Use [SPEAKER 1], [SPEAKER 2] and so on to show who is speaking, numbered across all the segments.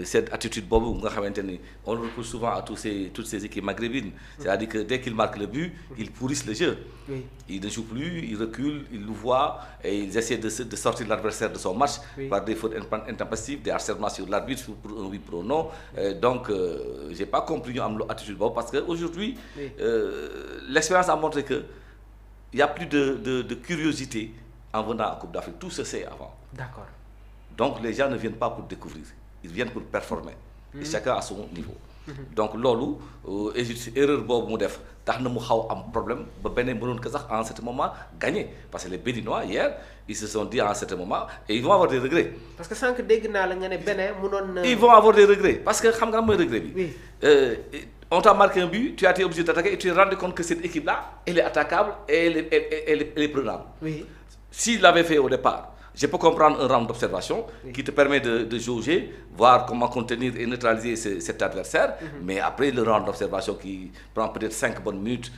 [SPEAKER 1] cette attitude boobu nga xamante ni on le retrouve souvent à toutes ces équipes maghrébines. C'est-à-dire que dès qu'ils marquent le but ils pourrissent le jeu. Ils ne jouent plus, ils reculent, ils nous voient et ils essaient de sortir l'adversaire de son match par des fautes intempestives, des harcèlements sur l'arbitre pour un oui pour un non. Donc j'ai pas compris ñu am lu attitude boobu parce que aujourd'hui l'expérience a montré que il y a plus de curiosité en venant en Coupe d'Afrique, tout se sait avant.
[SPEAKER 2] D'accord.
[SPEAKER 1] Donc les gens ne viennent pas pour découvrir, ils viennent pour performer. Et chacun à son niveau. Donc loolu erreur boobu mu def tax na mu xaw am problème ba beneen mënoon ko sax en ce moment gagner parce que les Béninois hier ils se sont dit en ce moment et ils vont avoir des regrets.
[SPEAKER 2] Parce que sànq dégg naa la nga ne Bénin mënoon.
[SPEAKER 1] Ils vont avoir des regrets parce que xam nga mooy regret bi.
[SPEAKER 2] Oui.
[SPEAKER 1] On t'a marqué un but, tu as été obligé d'attaquer et tu te rendu compte que cette équipe-là elle est attaquable et elle est prenable.
[SPEAKER 2] Oui.
[SPEAKER 1] S'il l'avait fait au départ. Je peux comprendre un round d'observation qui te permet de jauger, voir comment contenir et neutraliser cet adversaire. Mais après le round d'observation qui prend peut-être 5 bonnes minutes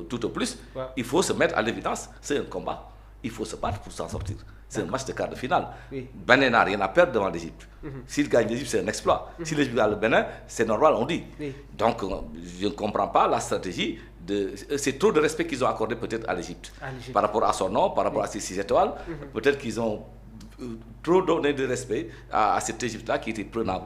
[SPEAKER 1] tout au plus, il faut se mettre à l'évidence. C'est un combat. Il faut se battre pour s'en sortir. C'est un match de quart de finale. Bénin n'a rien à perdre devant l'Égypte. S'il gagne l'Égypte, c'est un exploit. Si l'Égypte gagne le Bénin, c'est normal, on dit. Donc, je ne comprends pas la stratégie. C'est trop de respect qu'ils ont accordé peut-être à l'Égypte. Par rapport à son nom, par rapport à ses 6 étoiles. Peut-être qu'ils ont trop donné de respect à cette Égypte-là qui était prenable.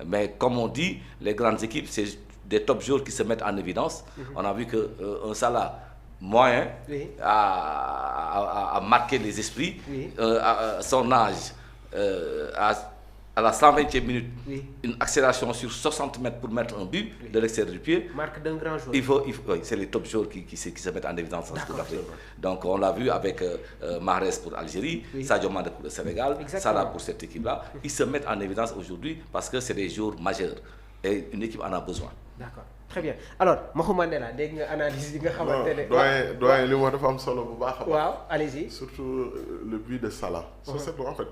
[SPEAKER 1] Mais comme on dit, les grandes équipes, c'est des top joueurs qui se mettent en évidence. On a vu qu'un Salah moyen à marquer les esprits. À son âge, à la 120e minute, une accélération sur 60 mètres pour mettre un but de l'extérieur du pied.
[SPEAKER 2] Marque d'un grand joueur.
[SPEAKER 1] C'est les top joueurs qui se mettent en évidence en Coupe d'Afrique. Donc on l'a vu avec Mahrez pour l'Algérie, Sadio Mané pour le Sénégal, Salah pour cette équipe-là. Ils se mettent en évidence aujourd'hui parce que c'est des joueurs majeurs et une équipe en a besoin.
[SPEAKER 2] D'accord. Très bien. Alors Mahou Mandela dégg nga analyse yi nga xamante ne.
[SPEAKER 3] doyen li mu wax dafa am solo bu baax a baax.
[SPEAKER 2] waaw allez-y.
[SPEAKER 3] Surtout le but de Salah. C'est en fait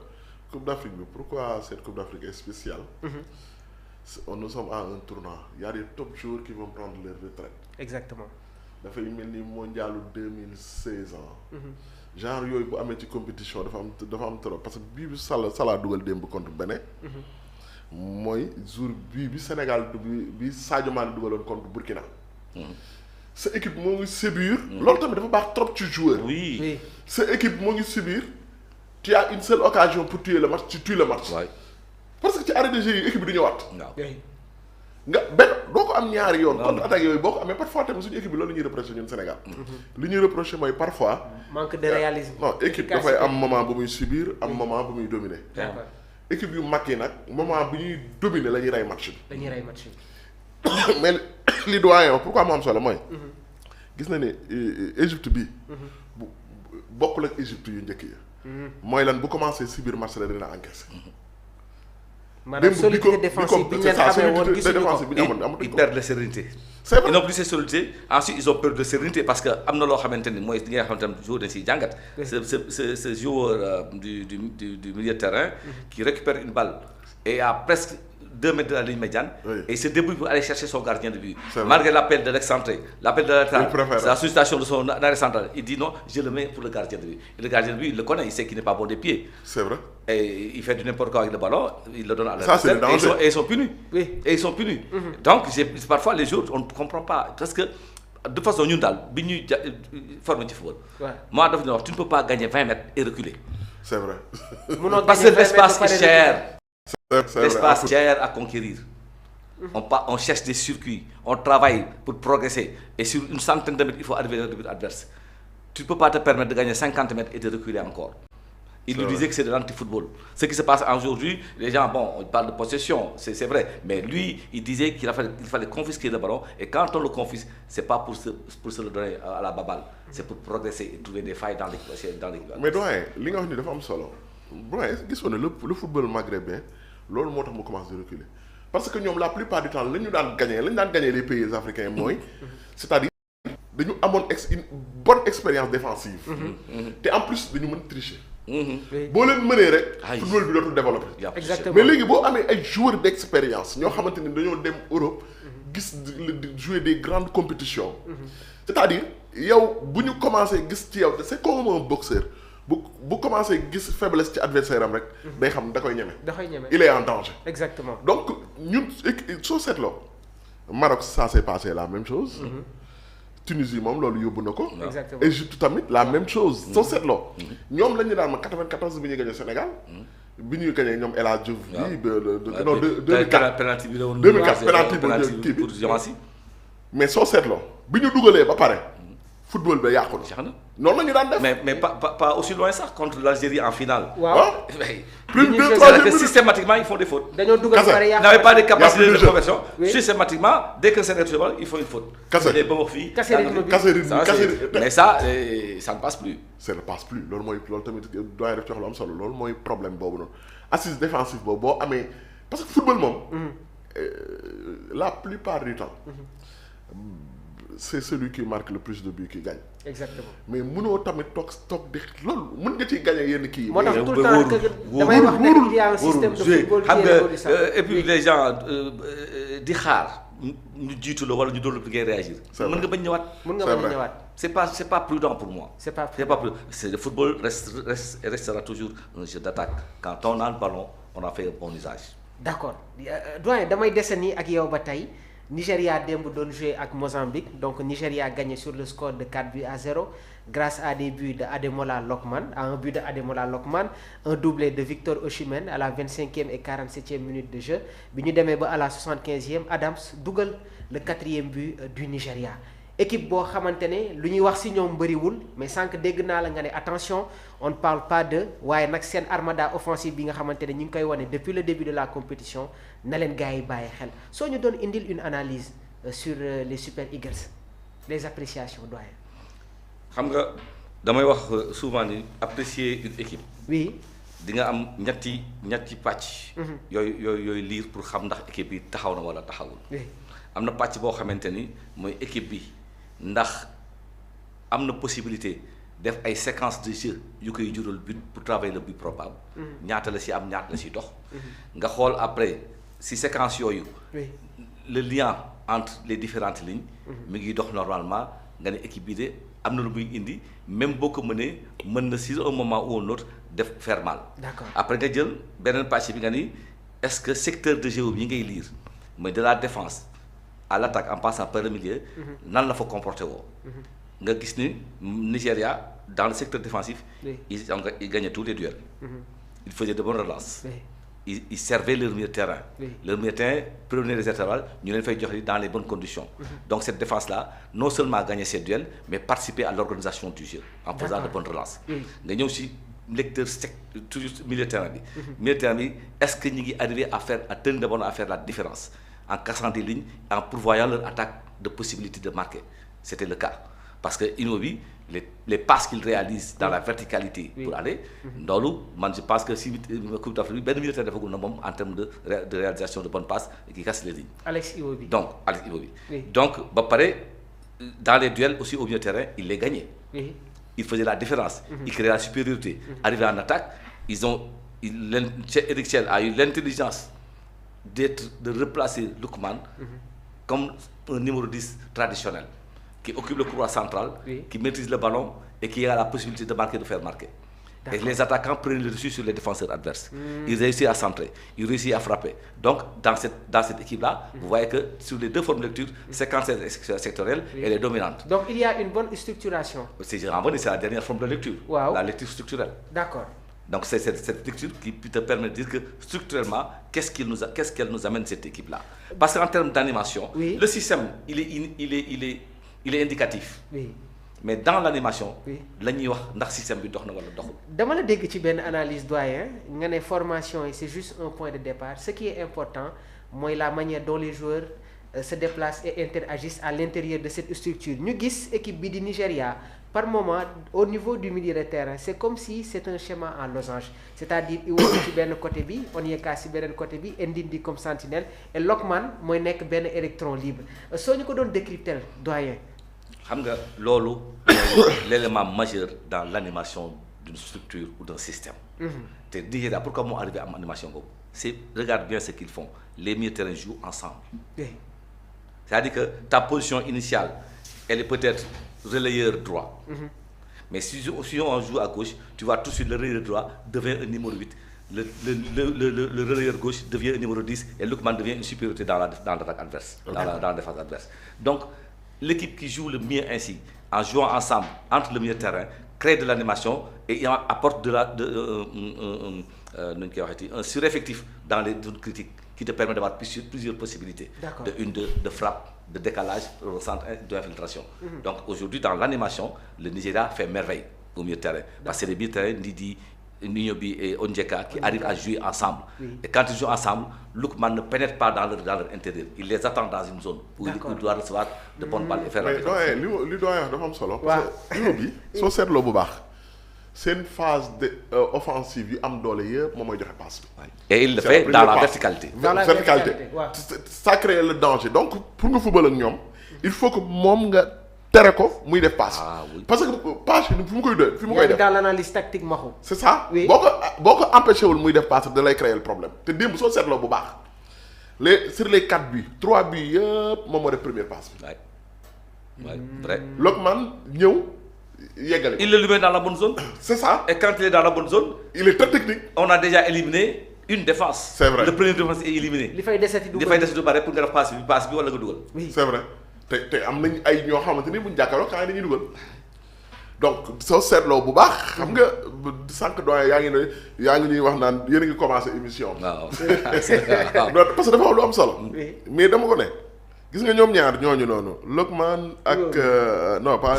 [SPEAKER 3] Coupe d'Afrique bi pourquoi cette Coupe d'Afrique est spéciale. Nous sommes à un tournant. Il y a des top joueurs qui vont prendre leur retraite.
[SPEAKER 2] Exactement.
[SPEAKER 3] dafay mel ni mondialu 2016 ans. genre yooyu bu amee ci compétition dafa am trop parce que bii bi Salah dugal démb contre Bénin. mooy jour bi Sénégal bi Sadio Mané dugaloon contre Burkina. sa équipe moo ngi subir. loolu tamit dafa baax trop ci joueur.
[SPEAKER 1] Oui.
[SPEAKER 3] sa équipe moo ngi subir. Tu as une seule occasion pour tuer le match, tu tues le match.
[SPEAKER 1] Ouais.
[SPEAKER 3] Parce que ci arrêt de jeu yi équipe bi du ñëwaat.
[SPEAKER 1] waaw
[SPEAKER 3] nga benn doo ko am ñaari yoon. contre attaque yooyu boo ko amee parfois tamit suñu équipe bi loolu la ñuy reproché ñun Sénégal. li ñuy reproché mooy parfois.
[SPEAKER 2] manque de réalisme.
[SPEAKER 3] non équipe dafay am moment bu muy subir am moment bu muy dominer.
[SPEAKER 2] D'accord.
[SPEAKER 3] équipe yu mag yi nag moment bu ñuy dominer la ñuy rey match bi.
[SPEAKER 2] dañuy rey match bi.
[SPEAKER 3] mais li doyen wax pourquoi mu am solo mooy. gis na ne Égypte bi. bu bokkul ak Égypte yu njëkk yi. mooy lan bu commencé si biir match la dina encaissé.
[SPEAKER 2] maanaam solidité défensive bi ñu leen xamee woon gisuñu ko.
[SPEAKER 1] Ils perdent de sérénité.
[SPEAKER 3] C'est vrai.
[SPEAKER 1] Ils n'ont plus cette solidité. Ensuite ils ont perdu de sérénité parce que am na loo xamante ni mooy li nga xamante ne joueur dañ siy jàngat. ce joueur du milieu de terrain. qui récupère une balle et à presque 2 mètres de la ligne médiane. Et se débrouille pour aller chercher son gardien de but. Malgré l'appel de l'excentré, l'appel de latéral, la sollicitation de son arrêt central, il dit non, je le mets pour le gardien de but. Et le gardien de but, il le connaît, il sait qu'il n'est pas bon des pieds.
[SPEAKER 3] C'est vrai.
[SPEAKER 1] Et il fait du n'importe quoi avec le ballon, il le donne à
[SPEAKER 3] Ça, c'est le danger.
[SPEAKER 1] et ils sont punis.
[SPEAKER 2] Oui.
[SPEAKER 1] Et ils sont punis. Donc, parfois, les jours, on ne comprend pas. Parce que, de façon ñun daal bi ñuy formé ci football. Moi, daf ñu wax, tu ne peux pas gagner 20 mètres et reculer.
[SPEAKER 3] C'est vrai.
[SPEAKER 1] Parce que l'espace est cher.
[SPEAKER 3] C'est
[SPEAKER 1] L'espace cher à conquérir. On cherche des circuits, on travaille pour progresser. Et sur une centaine de mètres, il faut arriver dans le but adverse. Tu ne peux pas te permettre de gagner 50 mètres et de reculer encore. Il lui disait que c'est de l'anti-football. Ce qui se passe aujourd'hui, les gens, bon, on parle de possession, c'est vrai. Mais lui, il disait qu'il fallait confisquer le ballon. Et quand on le confisque, ce n'est pas pour se le donner à la baballe. C'est pour progresser et trouver des failles dans l'équipe.
[SPEAKER 3] Mais doyen, li nga wax ni dafa am solo. Doyen, gis nga ne le football maghrébin, loolu moo tax mu commence de reculer. Parce que ñoom la plupart du temps la ñu daan gagner les pays africains mooy. c'est-à-dire dañu amoon une bonne expérience défensive. te en plus dañu mën tricher. boo leen mënee rek. football bi dootul développé.
[SPEAKER 2] Exactement.
[SPEAKER 3] mais léegi boo amee ay joueurs d'expérience ñoo xamante ni dañoo dem Europe gis jouer des grandes compétitions. c'est-à-dire yow bu ñu commencé gis ci yow c'est comme un boxeur bu commencé gis faiblesse ci adversaire am rek. day xam da koy ñeme. il est en danger.
[SPEAKER 2] exactement
[SPEAKER 3] donc ñun soo seetloo Maroc ça s'est passé la même chose. Tunisie moom loolu yóbbu na ko.
[SPEAKER 2] exactement
[SPEAKER 3] Égypte tamit la même chose. soo seetloo. ñoom la ñu daan ma 94 bi ñuy gagné Sénégal. bi ñuy gagné ñoom El Hadj Diouf. bii non 2004
[SPEAKER 1] penalty bi la woon
[SPEAKER 3] 2004 penalty bu kii bi mais soo seetloo bi ñu dugalee ba pare. football ba yàqu na. noonu la ñu daan def.
[SPEAKER 1] mais pas aussi loin sax contre l'Algérie en finale.
[SPEAKER 2] waaw
[SPEAKER 3] plus de 2-3 minutes
[SPEAKER 1] systématiquement ils font des fautes.
[SPEAKER 2] dañoo dugal pare yàqu
[SPEAKER 1] n'avaient pas de capacité de conversion. systématiquement dès que c'est naturel ils font une faute.
[SPEAKER 3] kase
[SPEAKER 1] ba wax fii.
[SPEAKER 2] kase rythme
[SPEAKER 1] mais ça ne passe plus.
[SPEAKER 3] ça ne passe plus loolu tamit doy def ci wax lu am solo loolu mooy problème boobu noonu assise défensive boobu boo amee parce que football moom. la plupart du temps. c'est celui qui marque le plus de buts qui gagne.
[SPEAKER 2] exactement
[SPEAKER 3] mais mënoo tamit toog di loolu mën nga ciy gagner yenn kii yi.
[SPEAKER 2] moo tax tout le temps que damay wax ne il y a un système de football
[SPEAKER 1] xam nga et puis les gens di xaar ñu jiitu la wala ñu doon ngay réagir. mën nga bañ ñëwaat. c'est pas prudent pour moi. c'est pas prudent. Le football restera toujours un jeu d'attaque quand on a le ballon on a fait un bon usage.
[SPEAKER 2] d'accord doyen damay dese nii ak yow ba tey. Nigeria démb doon joué ak Mozambique donc Nigeria gagné sur le score de 4-0 grâce à des buts de Ademola Lookman un doublé de Victor Osimhen à la 25e et 47e minute de jeu bi ñu demee ba à la 75e Adams dugal le 4e but du Nigeria équipe boo xamante ne lu ñuy wax ci ñoom bëriwul mais sànq dégg naa la nga ne attention on ne parle pas de waaye nag seen armada offensive bi nga xamante ne ñu ngi koy wane depuis le début de la compétition na leen gars yi bàyyi xel soo ñu doon indil une analyse sur les Super Eagles les appréciations doyen.
[SPEAKER 1] xam nga damay wax souvent ni apprécier une équipe.
[SPEAKER 2] oui
[SPEAKER 1] di nga am ñetti pàcc. yooyu lire pour xam ndax équipe bi taxaw na wala taxawul.
[SPEAKER 2] oui
[SPEAKER 1] am na pàcc boo xamante ni mooy équipe bi. ndax am na possibilité def ay séquences de jeu yu koy jural but pour travailler le but probable. ñaata la ci am ñaata la ci dox. nga xool après ci séquence yooyu. le lien entre les différentes lignes. mi ngi dox normalement nga ne équipe bi de am na lu muy indi même boo ko mënee mën na ci un moment ou un autre def faire mal.
[SPEAKER 2] d'accord
[SPEAKER 1] après nga jël beneen pàcc bi nga ni est-ce que secteur de jeu bi ngay lire mooy de la défense. à l'attaque en passant par le milieu. nan la fa comporté woo. nga gis ni Nigeria dans le secteur défensif. ils gagnaient tous les duels. ils faisaient de bonnes relances. ils servaient leur milieu de terrain. leur milieu de terrain prenaient les intervalles ñu leen fay jox dans les bonnes conditions. donc cette défense là non seulement gagner ces duels mais participer à l'organisation du jeu. en faisant de bonnes relances. nga ñëw si lecteur toujours milieu de terrain bi. milieu de terrain bi est-ce que ñu ngi arriver à tenir de bonne à faire la différence. en cassant des lignes en pourvoyant leur attaque de possibilité de marquer c'était le cas parce que Iwobi les passes qu'il réalise dans la verticalité pour aller loolu man je pense que si Coupe d'Afrique bi benn militaire defagul na moom en termes de réalisation de bonnes passes qui casse les lignes.
[SPEAKER 2] Alex Iwobi
[SPEAKER 1] donc ba pare dans les duels aussi au milieu de terrain il les gagnait. il faisait la différence. il créait la supériorité. arrivé en attaque Eric Chell a eu l'intelligence de replacer Lookman comme un numéro 10 traditionnel qui occupe le couloir central, qui maîtrise le ballon et qui a la possibilité de marquer, de faire marquer. Et les attaquants prennent le dessus sur les défenseurs adverses. Ils réussissent à centrer, ils réussissent à frapper. Donc dans cette équipe-là, vous voyez que sur les deux formes de lecture, séquence sectorielle, elle est dominante.
[SPEAKER 2] Donc il y a une bonne structuration.
[SPEAKER 1] C'est la dernière forme de lecture, la lecture structurelle.
[SPEAKER 2] D'accord.
[SPEAKER 1] Donc c'est cette lecture qui te permet de dire que structurellement, qu'est-ce qu'elle nous amène cette équipe-là. Parce qu'en termes d'animation, le système, il est indicatif. Mais dans l'animation, la ñuy wax ndax système bi dox na wala doxul.
[SPEAKER 2] dama la dégg ci benn analyse doyen nga ne formation yi c'est juste un point de départ ce qui est important mooy la manière dont les joueurs se déplacent et interagissent à l'intérieur de cette structure ñu gis équipe bi di Nigeria par moment au niveau du milieu de terrain c'est comme si c'est un schéma en losange c'est-à-dire Iwobi ci benn côté bi Onyeka ci beneen côté bi Ndidi comme sentinelle et Lookman mooy nekk benn électron libre soo ñu ko doon décrypter doyen.
[SPEAKER 1] xam nga loolu l'élément majeur dans l'animation d'une structure ou d'un système. te Nigeria pourquoi moo arrivé am animation boobu c'est regarde bien ce qu'ils font les milieux de terrain jouent ensemble. c'est-à-dire que ta position initiale elle est peut-être relayeur droit. Mais si on joue à gauche, tu vois tout de suite le relayeur droit devient un numéro 8. Le relayeur gauche devient un numéro 10 et Lookman devient une supériorité dans l'attaque adverse, dans la défense adverse. Donc, l'équipe qui joue le mieux ainsi, en jouant ensemble entre le milieu de terrain, crée de l'animation et apporte un sureffectif dans les zones critiques qui te permet d'avoir plusieurs possibilités de frappe, de décalage, de centre, d'infiltration. Donc aujourd'hui, dans l'animation, le Nigeria fait merveille au milieu de terrain. Parce que c'est les milieux de terrain, Ndidi, Ninyobi et Onjeka qui arrivent à jouer ensemble. Et quand ils jouent ensemble, Lookman ne pénètre pas dans leur intérieur. Il les attend dans une zone où il doit recevoir de bonnes balles et faire la différence.
[SPEAKER 3] Mais li doy wax dafa am solo. parce que Ninyobi soo seetloo bu baax seen phase de offensive yu am doole yëpp moom mooy joxe passe bi.
[SPEAKER 1] Et il le fait dans la verticalité.
[SPEAKER 2] Dans la verticalité
[SPEAKER 3] ça crée le danger donc pour nga football ak ñoom il faut que moom nga tere ko muy def passe. parce que passe yi fi mu koy def.
[SPEAKER 2] dans l'analyse tactique Maxu.
[SPEAKER 3] c'est ça. boo ko empêché wul muy def passe da lay créer le problème te démb soo seetloo bu baax sur les 4 buts 3 buts yëpp moom moo def première passe bi.
[SPEAKER 1] Ouais, vrai.
[SPEAKER 3] Lookman ñëw yeggale.
[SPEAKER 1] Il le met dans la bonne zone.
[SPEAKER 3] C'est ça.
[SPEAKER 1] Et quand il est dans la bonne zone,
[SPEAKER 3] il est très technique.
[SPEAKER 1] On a déjà éliminé une défense.
[SPEAKER 3] C'est vrai.
[SPEAKER 1] Le premier défense est éliminé.
[SPEAKER 2] li fay desati
[SPEAKER 1] du bare pour nga def passe bi wala nga dugal.
[SPEAKER 2] Oui.
[SPEAKER 3] C'est vrai te am nañ ay ñoo xamante ni buñ jàkkaarloo quand dañuy dugal donc soo seetloo bu baax. xam nga sànq doyen yaa ngi ñuy wax naan yéen a ngi commencé émission bi.
[SPEAKER 1] waaw
[SPEAKER 3] parce que dafa am lu am solo. mais dama ko ne. gis nga ñoom ñaar ñooñu noonu Lookman ak non pas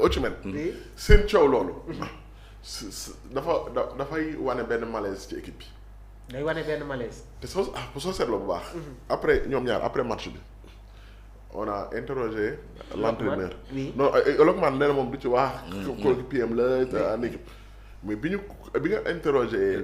[SPEAKER 3] Osimhen seen coow loolu dafay wane benn malaise ci équipe bi.
[SPEAKER 2] day wane benn malaise.
[SPEAKER 3] te soo seetloo bu baax. après ñoom ñaar après match bi on a interrogé l'entraîneur. non Lookman nee na moom du ci wax. coéquipier am la en équipe mais bi nga interrogé.